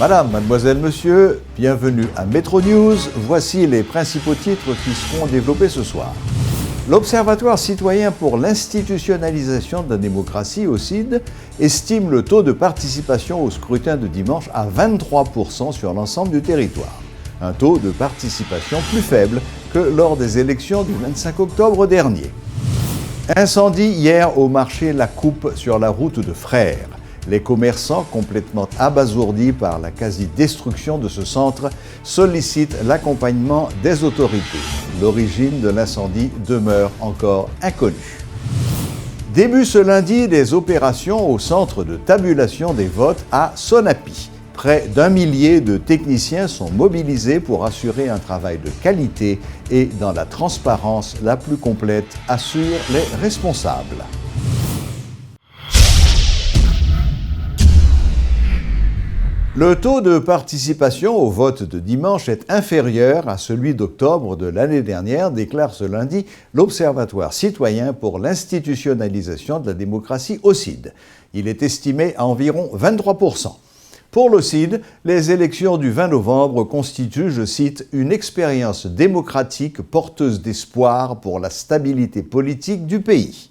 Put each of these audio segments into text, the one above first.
Madame, mademoiselle, monsieur, bienvenue à Métro News. Voici les principaux titres qui seront développés ce soir. L'Observatoire citoyen pour l'institutionnalisation de la démocratie, OCID, estime le taux de participation au scrutin de dimanche à 23% sur l'ensemble du territoire. Un taux de participation plus faible que lors des élections du 25 octobre dernier. Incendie hier au marché La Coupe sur la route de Frères. Les commerçants, complètement abasourdis par la quasi-destruction de ce centre, sollicitent l'accompagnement des autorités. L'origine de l'incendie demeure encore inconnue. Début ce lundi des opérations au centre de tabulation des votes à Sonapi. Près d'1 millier de techniciens sont mobilisés pour assurer un travail de qualité et dans la transparence la plus complète, assurent les responsables. Le taux de participation au vote de dimanche est inférieur à celui d'octobre de l'année dernière, déclare ce lundi l'Observatoire citoyen pour l'institutionnalisation de la démocratie, OCID. Il est estimé à environ 23%. Pour l'OCID, les élections du 20 novembre constituent, je cite, une expérience démocratique porteuse d'espoir pour la stabilité politique du pays.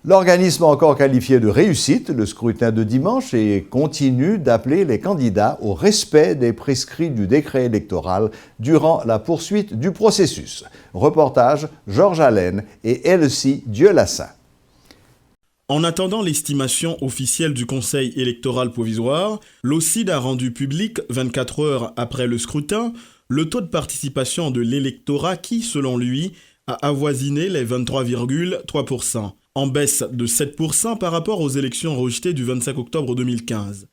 L'organisme a encore qualifié de réussite le scrutin de dimanche et continue d'appeler les candidats au respect des prescrits du décret électoral durant la poursuite du processus. Reportage Georges Allen et Elsie Dieulassant. En attendant l'estimation officielle du Conseil électoral provisoire, l'OCID a rendu public, 24 heures après le scrutin, le taux de participation de l'électorat qui, selon lui, a avoisiné les 23,3%. En baisse de 7% par rapport aux élections rejetées du 25 octobre 2015.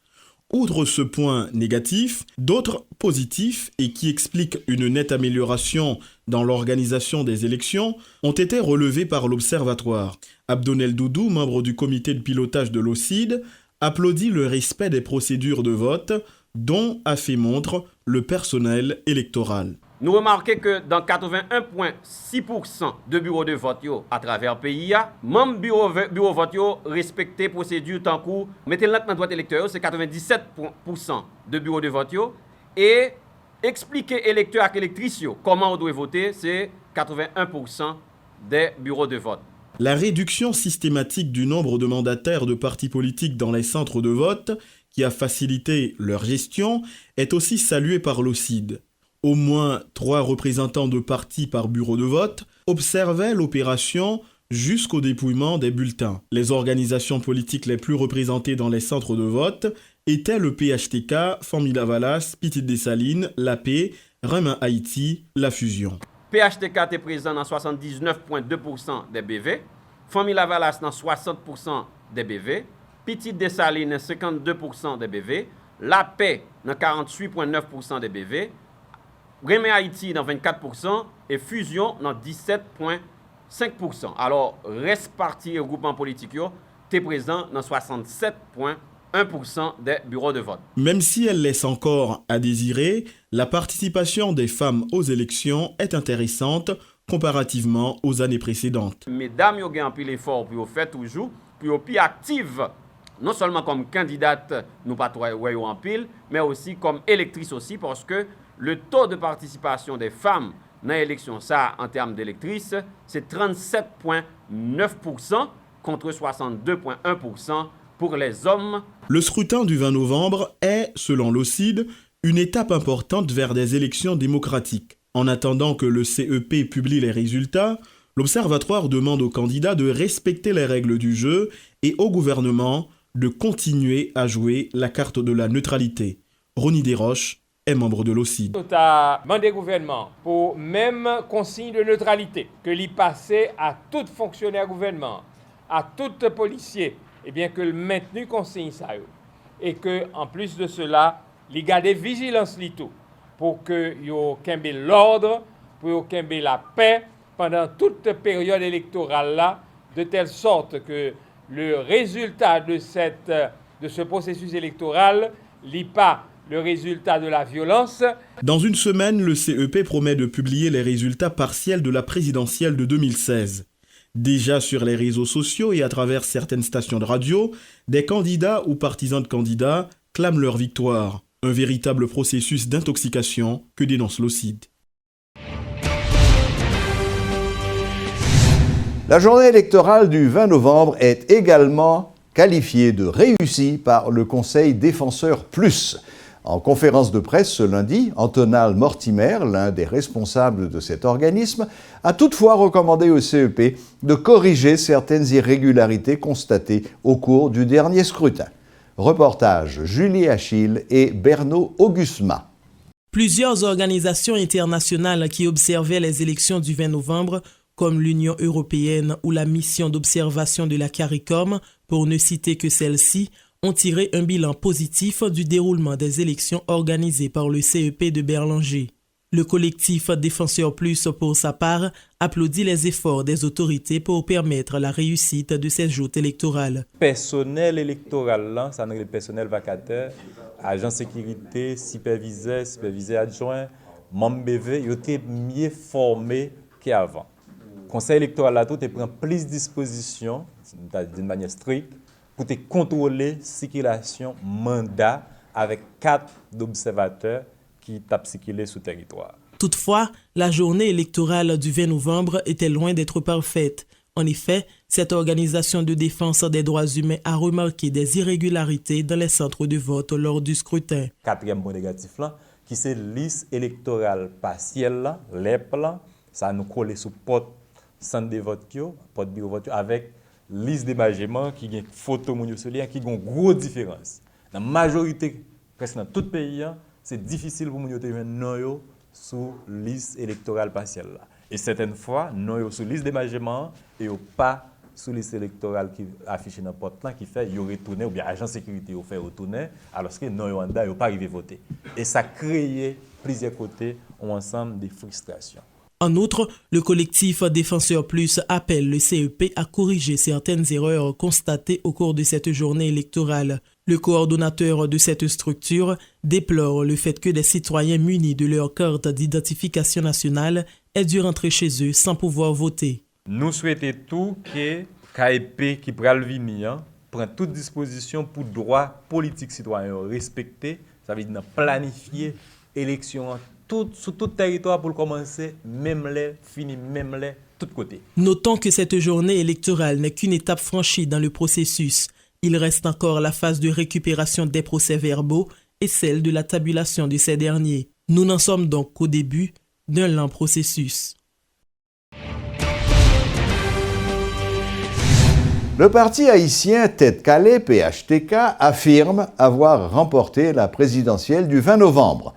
Outre ce point négatif, d'autres positifs et qui expliquent une nette amélioration dans l'organisation des élections ont été relevés par l'Observatoire. Abdonel Doudou, membre du comité de pilotage de l'OCID, applaudit le respect des procédures de vote dont a fait montre le personnel électoral. Nous remarquons que dans 81,6% de bureaux de vote à travers le pays, même bureau de vote respectent procédure tant coup. Mettez-le dans droite électeur, c'est 97% de bureaux de vote et expliquer électeurs et électrices comment on doit voter, c'est 81% des bureaux de vote. La réduction systématique du nombre de mandataires de partis politiques dans les centres de vote, qui a facilité leur gestion, est aussi saluée par l'OCID. Au moins 3 représentants de partis par bureau de vote observaient l'opération jusqu'au dépouillement des bulletins. Les organisations politiques les plus représentées dans les centres de vote étaient le PHTK, Famille Lavalas, Petite Dessalines, La Paix, Remain Haïti, La Fusion. PHTK est présent dans 79,2% des BV, Famille Lavalas dans 60% des BV, Petite Dessalines 52% des BV, La Paix dans 48,9% des BV, Remain Haïti dans 24% et Fusion dans 17,5%. Alors, reste parti regroupement politique est présent dans 67,1% des bureaux de vote. Même si elle laisse encore à désirer, la participation des femmes aux élections est intéressante comparativement aux années précédentes. Mesdames, vous avez un peu l'effort pour faire toujours, pour plus active, non seulement comme candidate, nous pas en pile, mais aussi comme électrice aussi, parce que le taux de participation des femmes dans l'élection, ça, en termes d'électrices, c'est 37,9% contre 62,1% pour les hommes. Le scrutin du 20 novembre est, selon l'OCID, une étape importante vers des élections démocratiques. En attendant que le CEP publie les résultats, l'Observatoire demande aux candidats de respecter les règles du jeu et au gouvernement de continuer à jouer la carte de la neutralité. Ronnie Desroches est membre de l'OCID. Nous avons demandé au gouvernement pour même consigne de neutralité que l'y passé à tout fonctionnaire gouvernement, à tout policier, et bien que le maintenu consigne ça et que en plus de cela, il garde vigilance tout pour que yo kembe l'ordre, pour yo kembe la paix pendant toute période électorale là, de telle sorte que le résultat de ce processus électoral n'est pas le résultat de la violence. Dans une semaine, le CEP promet de publier les résultats partiels de la présidentielle de 2016. Déjà sur les réseaux sociaux et à travers certaines stations de radio, des candidats ou partisans de candidats clament leur victoire. Un véritable processus d'intoxication que dénonce l'OCID. La journée électorale du 20 novembre est également qualifiée de réussie par le Conseil Défenseur Plus. En conférence de presse ce lundi, Antonal Mortimer, l'un des responsables de cet organisme, a toutefois recommandé au CEP de corriger certaines irrégularités constatées au cours du dernier scrutin. Reportage Julie Achille et Berno Augustma. Plusieurs organisations internationales qui observaient les élections du 20 novembre, comme l'Union européenne ou la mission d'observation de la CARICOM, pour ne citer que celle-ci, ont tiré un bilan positif du déroulement des élections organisées par le CEP de Berlanger. Le collectif Défenseur Plus, pour sa part, applaudit les efforts des autorités pour permettre la réussite de ces joutes électorales. Personnel électoral, là, ça n'est le personnel vacataire, agent sécurité, superviseur adjoint, membre BV, ils ont été mieux formés qu'avant. Le conseil électoral là, tout prend plus de dispositions d'une manière stricte pour contrôler la circulation mandat avec 4 observateurs qui tapent circuler sur le territoire. Toutefois, la journée électorale du 20 novembre était loin d'être parfaite. En effet, cette organisation de défense des droits humains a remarqué des irrégularités dans les centres de vote lors du scrutin. Quatrième point négatif, là, qui c'est liste électorale partielle, l'EP, ça nous colle sous porte centre de vote, porte bureau vote avec liste d'émargement qui a une photo qui a une grosse différence. Dans la majorité, presque dans tout le pays, c'est difficile pour nous de mettre non sous liste électorale partielle. Et certaines fois, non sous liste d'émargement et pas sous liste électorale qui affiche dans la porte qui fait qu'ils retourné ou bien agent de sécurité fait retourner alors que non ils n'ont pas arrivé à voter. Et ça crée plusieurs côtés ou ensemble des frustrations. En outre, le collectif Défenseur Plus appelle le CEP à corriger certaines erreurs constatées au cours de cette journée électorale. Le coordonnateur de cette structure déplore le fait que des citoyens munis de leur carte d'identification nationale aient dû rentrer chez eux sans pouvoir voter. Nous souhaitons tout que KEP qui pral venir prend toute disposition pour droit politique citoyen respecter, ça veut dire planifier élection sur tout territoire pour commencer, même les, finir même les, tout côté. Notons que cette journée électorale n'est qu'une étape franchie dans le processus. Il reste encore la phase de récupération des procès-verbaux et celle de la tabulation de ces derniers. Nous n'en sommes donc qu'au début d'un lent processus. Le parti haïtien Tête Calais, PHTK, affirme avoir remporté la présidentielle du 20 novembre.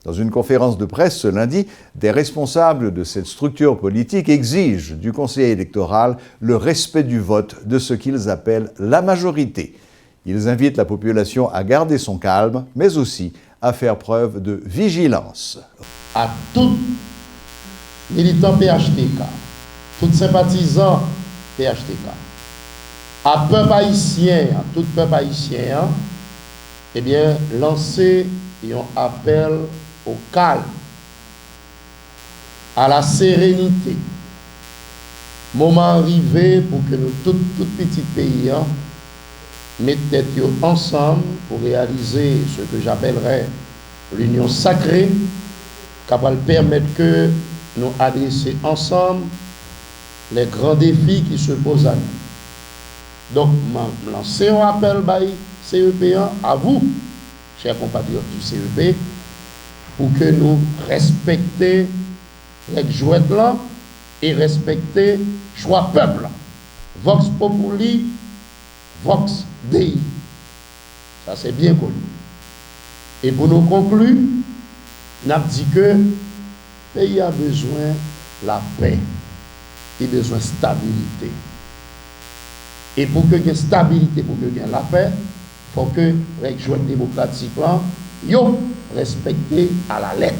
Dans une conférence de presse ce lundi, des responsables de cette structure politique exigent du Conseil électoral le respect du vote de ce qu'ils appellent la majorité. Ils invitent la population à garder son calme, mais aussi à faire preuve de vigilance. À tout militant PHTK, tout sympathisant PHTK, à peuple haïtien, à tout peuple haïtien, eh bien, lancer un appel au calme, à la sérénité. Moment arrivé pour que nous, tout petit pays, mettent tête ensemble pour réaliser ce que j'appellerais l'union sacrée, qui va permettre que nous adressions ensemble les grands défis qui se posent à nous. Donc, je lance un appel CEP à vous, chers compatriotes du CEP, pour que nous respections les jouets là et respecter le choix peuple. Vox Populi, Vox Dei. Ça c'est bien connu. Et pour nous conclure, nous avons dit que le pays a besoin de la paix, il a besoin de stabilité. Et pour que il y ait stabilité, pour que il y ait la paix, il faut que les jouets démocratiques là, yo respecté à la lettre.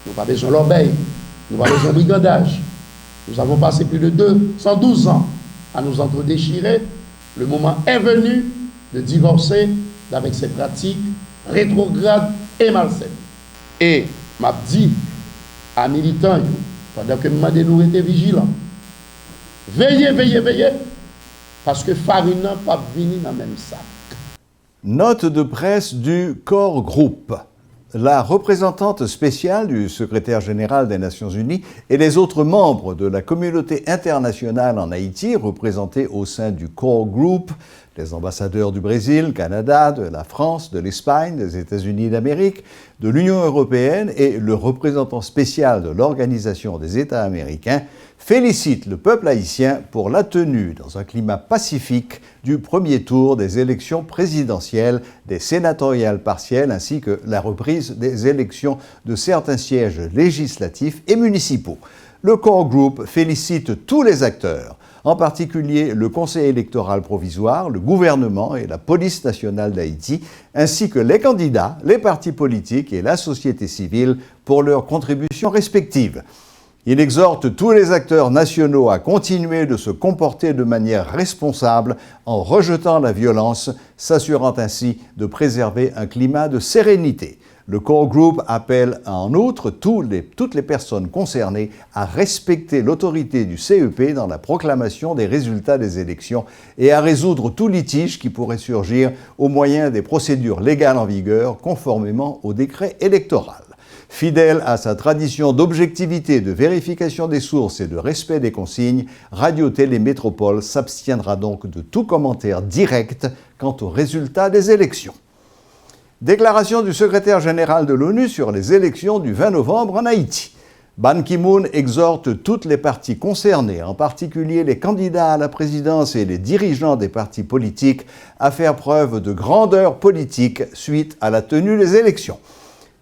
Nous n'avons pas besoin de l'obéir, nous n'avons pas besoin de brigandage. Nous avons passé plus de 212 ans à nous entre-déchirer. Le moment est venu de divorcer avec ces pratiques rétrogrades et malsaines. Et m'a dit à militants, pendant que nous étions vigilants, veillez, veillez, veillez, parce que farine n'a pas venu dans le même sac. Note de presse du Core Group. La représentante spéciale du secrétaire général des Nations Unies et les autres membres de la communauté internationale en Haïti, représentés au sein du Core Group, les ambassadeurs du Brésil, Canada, de la France, de l'Espagne, des États-Unis d'Amérique, de l'Union européenne et le représentant spécial de l'Organisation des États américains, félicitent le peuple haïtien pour la tenue, dans un climat pacifique, du premier tour des élections présidentielles, des sénatoriales partielles ainsi que la reprise des élections de certains sièges législatifs et municipaux. Le Core Group félicite tous les acteurs, en particulier le Conseil électoral provisoire, le gouvernement et la police nationale d'Haïti, ainsi que les candidats, les partis politiques et la société civile pour leurs contributions respectives. Il exhorte tous les acteurs nationaux à continuer de se comporter de manière responsable en rejetant la violence, s'assurant ainsi de préserver un climat de sérénité. Le Core Group appelle en outre toutes les personnes concernées à respecter l'autorité du CEP dans la proclamation des résultats des élections et à résoudre tout litige qui pourrait surgir au moyen des procédures légales en vigueur conformément au décret électoral. Fidèle à sa tradition d'objectivité, de vérification des sources et de respect des consignes, Radio-Télé Métropole s'abstiendra donc de tout commentaire direct quant aux résultats des élections. Déclaration du secrétaire général de l'ONU sur les élections du 20 novembre en Haïti. Ban Ki-moon exhorte toutes les parties concernées, en particulier les candidats à la présidence et les dirigeants des partis politiques, à faire preuve de grandeur politique suite à la tenue des élections.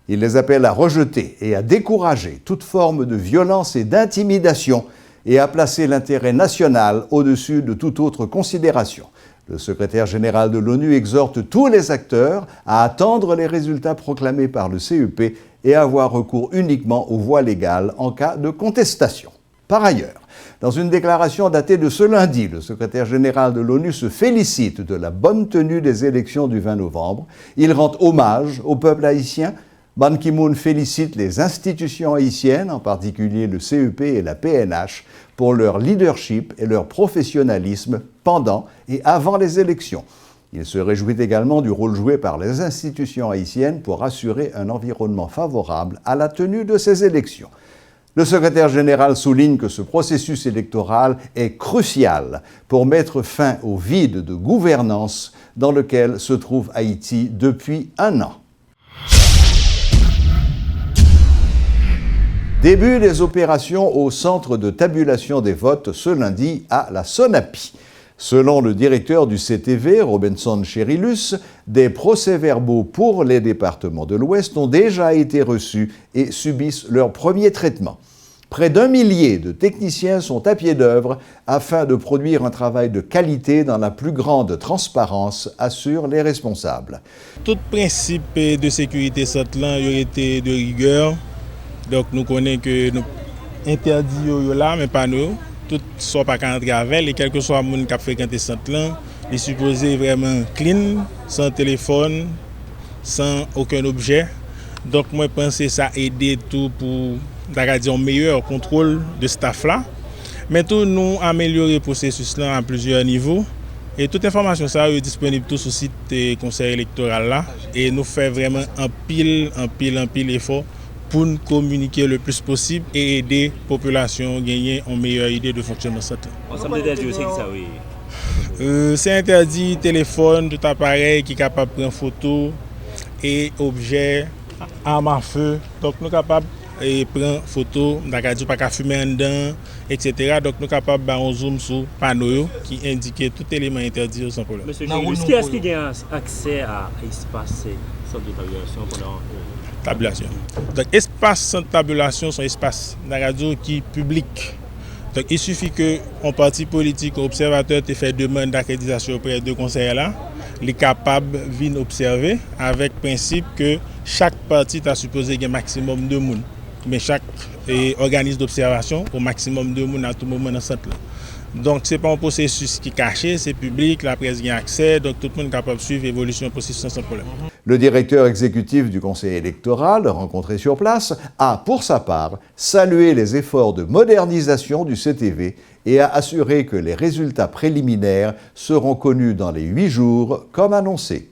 Il les appelle à rejeter et à décourager toute forme de violence et d'intimidation et à placer l'intérêt national au-dessus de toute autre considération. Le secrétaire général de l'ONU exhorte tous les acteurs à attendre les résultats proclamés par le CEP et à avoir recours uniquement aux voies légales en cas de contestation. Par ailleurs, dans une déclaration datée de ce lundi, le secrétaire général de l'ONU se félicite de la bonne tenue des élections du 20 novembre. Il rend hommage au peuple haïtien. Ban Ki-moon félicite les institutions haïtiennes, en particulier le CEP et la PNH, pour leur leadership et leur professionnalisme pendant et avant les élections. Il se réjouit également du rôle joué par les institutions haïtiennes pour assurer un environnement favorable à la tenue de ces élections. Le secrétaire général souligne que ce processus électoral est crucial pour mettre fin au vide de gouvernance dans lequel se trouve Haïti depuis un an. Début des opérations au centre de tabulation des votes ce lundi à la Sonapi. Selon le directeur du CTV, Robinson Cherilus, des procès-verbaux pour les départements de l'Ouest ont déjà été reçus et subissent leur premier traitement. Près d'1 millier de techniciens sont à pied d'œuvre afin de produire un travail de qualité dans la plus grande transparence, assurent les responsables. Tout principe de sécurité centre-là a été de rigueur. Donc nous connaissons que nous interdit là, mais pas nous. Tout soit pas qu'entrer avec, et quel que soit le monde qui a fréquenté ce centre-là, il est supposé vraiment clean, sans téléphone, sans aucun objet. Donc moi je pense que ça a aidé tout pour un meilleur contrôle de staff-là. Mais tout nous améliorer le processus là à plusieurs niveaux. Et toute information ça est disponible tout sur le site du conseil électoral là. Et nous faisons vraiment un pile effort pour nous communiquer le plus possible et aider la population à gagner une meilleure idée de fonctionnement de cette. C'est interdit téléphone, tout appareil qui est capable de prendre photo et objets, armes à feu. Donc nous sommes capables de prendre photo, nous pas fumer en dedans, etc. Donc nous sommes capables de faire un zoom sur le panneau qui indique tout élément interdit sans problème. Monsieur Cherilus, qui est-ce qui a accès à l'espace centre de tabulation pendant tabulation. Donc, espace sans tabulation, c'est un espace dans la radio qui est public. Donc, il suffit qu'un parti politique, un observateur te fait demande d'accréditation auprès de conseillers là, il est capable de venir observer avec le principe que chaque parti est supposé gagner un maximum de monde. Mais chaque organisme d'observation, au maximum de monde à tout moment dans ce centre là. Donc, ce n'est pas un processus qui est caché, c'est public, la presse y a accès, donc tout le monde est capable de suivre l'évolution du processus sans problème. Le directeur exécutif du conseil électoral, rencontré sur place, a, pour sa part, salué les efforts de modernisation du CTV et a assuré que les résultats préliminaires seront connus dans les 8 jours, comme annoncé.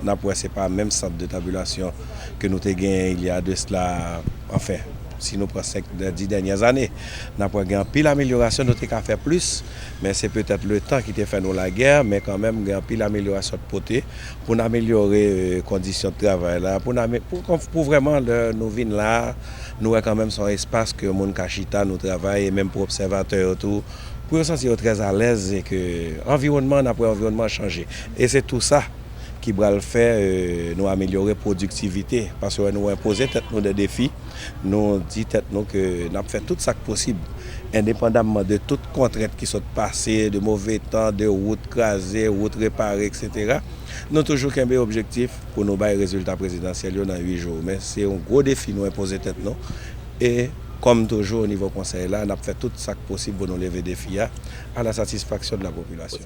Ce n'est pas le même centre de tabulation que nous avons gagné il y a de cela, enfin, si nous prenons 10 dernières années. Nous avons gagné pile d'amélioration, nous avons faire plus, mais c'est peut-être le temps qui a fait nous la guerre, mais quand même, nous avons pile d'amélioration de côté pour améliorer les conditions de travail, là, pour vraiment nous venir là, nous avons quand même son espace que mon Kachita nous travaille, et même pour observateurs autour, pour se sentir très à l'aise et que l'environnement n'a pas environnement changé. Et c'est tout ça qui va le faire, nous améliorer la productivité. Parce que nous imposons nous des défis, nous disons que nous avons fait tout ça possible, indépendamment de toutes contraintes qui sont passées, de mauvais temps, de routes crasées, routes réparées, etc. Nous avons toujours un objectif pour nous avoir les résultats présidentiels dans 8 jours. Mais c'est un gros défi nous imposer tête nous. Et comme toujours au niveau conseil, là, on a fait tout ça possible pour nous lever des défis à la satisfaction de la population.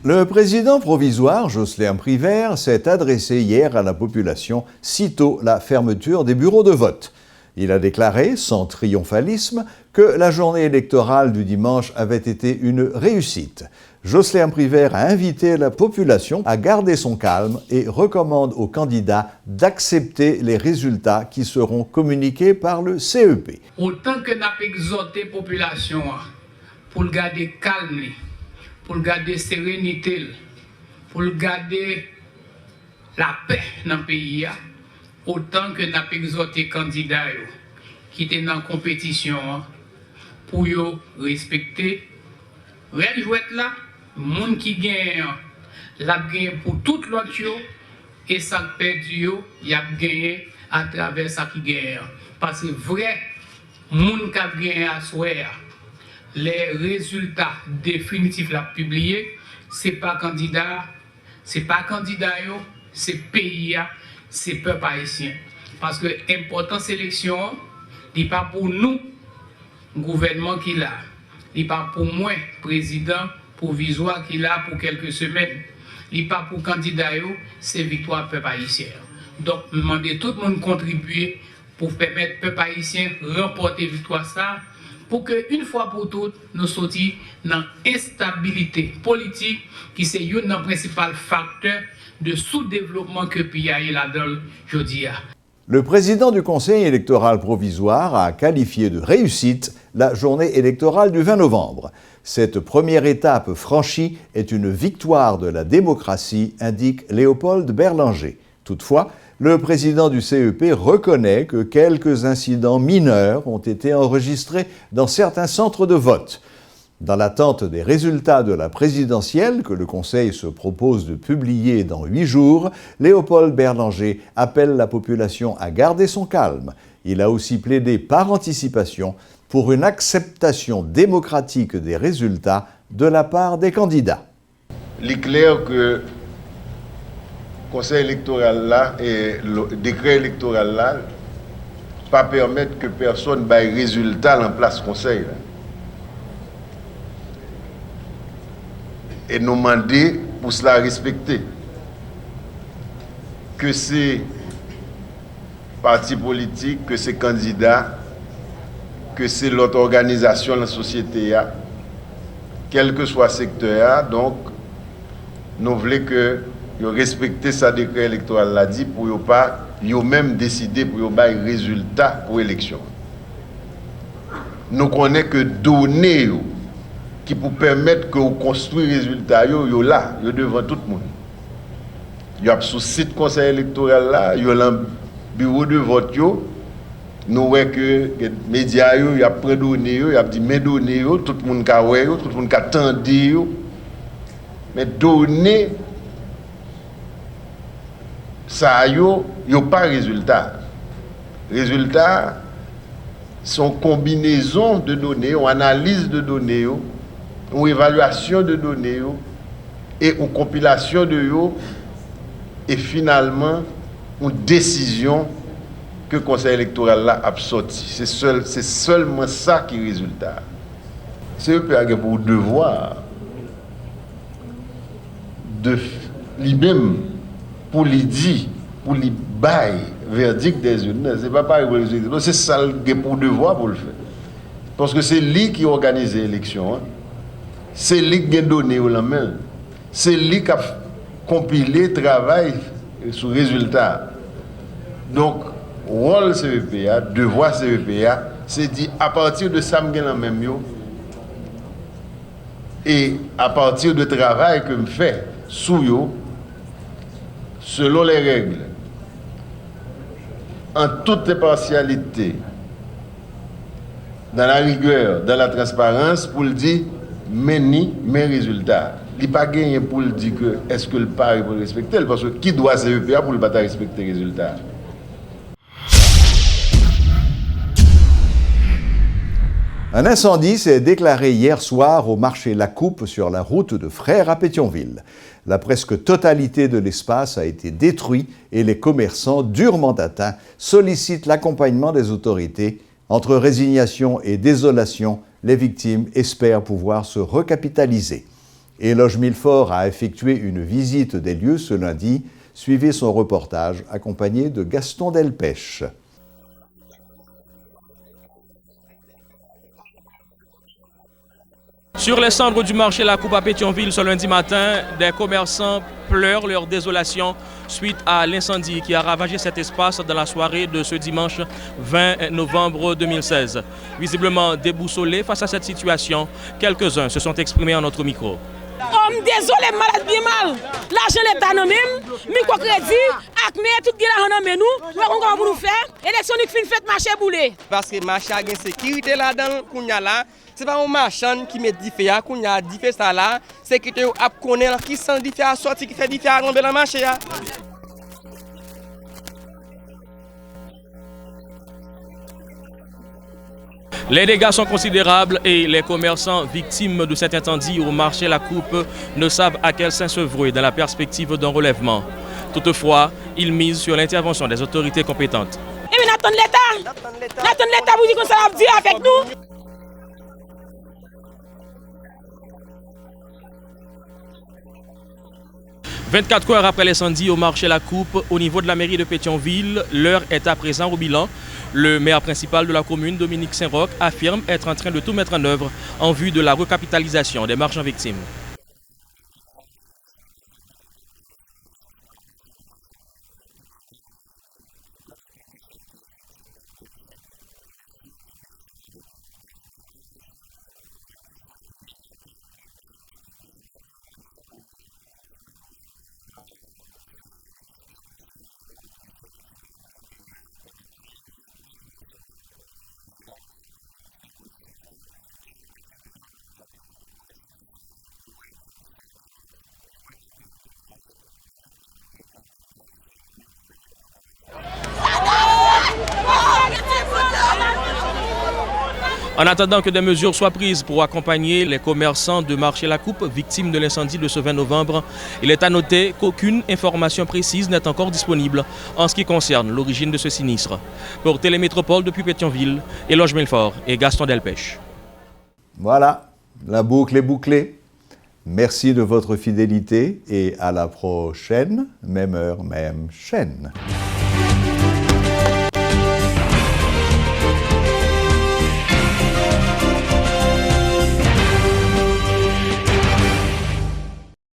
Le président provisoire, Jocelyn Privert, s'est adressé hier à la population sitôt la fermeture des bureaux de vote. Il a déclaré, sans triomphalisme, que la journée électorale du dimanche avait été une réussite. Jocelyn Privert a invité la population à garder son calme et recommande aux candidats d'accepter les résultats qui seront communiqués par le CEP. Autant que nous avons exhorté la population pour garder calme, pour garder sérénité, pour garder la paix dans le pays, autant que nous avons exhorté les candidats qui étaient dans la compétition pour respecter les jouets là, les gens qui gagnent, la gagne pour tout l'autre, et ça perdu, il a gagné à travers ça qui gagne. Parce que vrai, les gens qui ont gagné à soi, les résultats définitifs la publiés, c'est pas candidat, c'est pays, c'est peuple haïtien. Parce que l'importance élection, n'est pas pour nous, gouvernement qui l'a, n'est pas pour moi, président provisoire qui l'a pour quelques semaines, n'est pas pour candidat, c'est victoire peuple haïtien. Donc, demander tout le monde contribuer pour permettre peuple haïtien remporter victoire ça, pour qu'une fois pour toutes, nous sortions dans l'instabilité politique qui est un principal facteur de sous-développement que le pays a là-dedans aujourd'hui. Le président du Conseil électoral provisoire a qualifié de réussite la journée électorale du 20 novembre. Cette première étape franchie est une victoire de la démocratie, indique Léopold Berlanger. Toutefois, le président du CEP reconnaît que quelques incidents mineurs ont été enregistrés dans certains centres de vote. Dans l'attente des résultats de la présidentielle que le Conseil se propose de publier dans 8 jours, Léopold Berlanger appelle la population à garder son calme. Il a aussi plaidé par anticipation pour une acceptation démocratique des résultats de la part des candidats. Il est clair que le Conseil électoral là et le décret électoral là pas permettre que personne baille résultat en place Conseil là. Et nous demander pour cela respecter que ces partis politiques, que ces candidats, que c'est l'autre organisation de la société, quel que soit le secteur, donc nous voulons que vous respectez ce décret électoral là dit pour ne pas même décider pour avoir un résultat pour l'élection. Nous connaissons que données qui pour permettre que vous construisez les résultats, vous là, vous devant tout le monde. Vous avez sur le site conseil électoral là, vous avez le bureau de vote, nous voyons que les médias, ils ont pris données, ils ont dit mes données, tout le monde a vu, tout le monde a attendu. Mais données, ça n'a pas de résultat. Résultat, sont combinaison de données, une analyse de données, une évaluation de données et une compilation de données et finalement une décision que le Conseil électoral a sorti. C'est seulement ça qui est le résultat. C'est eux qui ont pour devoir de lui-même pour lui dire, pour lui bailler verdict des urnes. Ce n'est pas pareil pour les autres. C'est ça qui est pour devoir pour le faire. Parce que c'est lui qui organise l'élection. c'est lui qui a donné la main. C'est lui qui a compilé le travail sur le résultat. Donc, rôle CVPA, devoir CVPA, c'est dit à partir de ça, je la même et à partir du travail que je fais sous yo, selon les règles, en toute impartialité, dans la rigueur, dans la transparence, pour le dire, mes résultats. Il n'y a pas gagné pour le dire que est-ce que le pari pour le respecter, parce que qui doit CVPA pour ne pas respecter les résultats? Un incendie s'est déclaré hier soir au marché La Coupe sur la route de Frères à Pétionville. La presque totalité de l'espace a été détruit et les commerçants durement atteints sollicitent l'accompagnement des autorités. Entre résignation et désolation, les victimes espèrent pouvoir se recapitaliser. Éloge Milfort a effectué une visite des lieux ce lundi. Suivez son reportage accompagné de Gaston Delpech. Sur les cendres du marché La Coupe à Pétionville ce lundi matin, des commerçants pleurent leur désolation suite à l'incendie qui a ravagé cet espace dans la soirée de ce dimanche 20 novembre 2016. Visiblement déboussolés face à cette situation, quelques-uns se sont exprimés à notre micro. Désolé, malade bien mal. L'argent l'État non même, microcrédit, acme tout qui l'argent non mais nous, on va nous faire élection qui fin fait marché boulé. Parce que marché a une sécurité là-dedans kounya là, c'est pas un marchand qui met dit fait kounya dit fait ça là, sécurité a connaître qui sent dit fait sortir qui fait dit fait tomber dans marché là. Les dégâts sont considérables et les commerçants victimes de cet incendie au marché La Coupe ne savent à quel sein se vouer dans la perspective d'un relèvement. Toutefois, ils misent sur l'intervention des autorités compétentes. Et bien, attendons l'État. Attendons l'État pour dire qu'on s'en va dire avec nous. « 24 heures après l'incendie au marché La Coupe, au niveau de la mairie de Pétionville, l'heure est à présent au bilan. Le maire principal de la commune, Dominique Saint-Roch, affirme être en train de tout mettre en œuvre en vue de la recapitalisation des marchands victimes. En attendant que des mesures soient prises pour accompagner les commerçants de marché La Coupe victimes de l'incendie de ce 20 novembre, il est à noter qu'aucune information précise n'est encore disponible en ce qui concerne l'origine de ce sinistre. Pour Télémétropole depuis Pétionville, Éloge Milfort et Gaston Delpech. Voilà, la boucle est bouclée. Merci de votre fidélité et à la prochaine, même heure, même chaîne.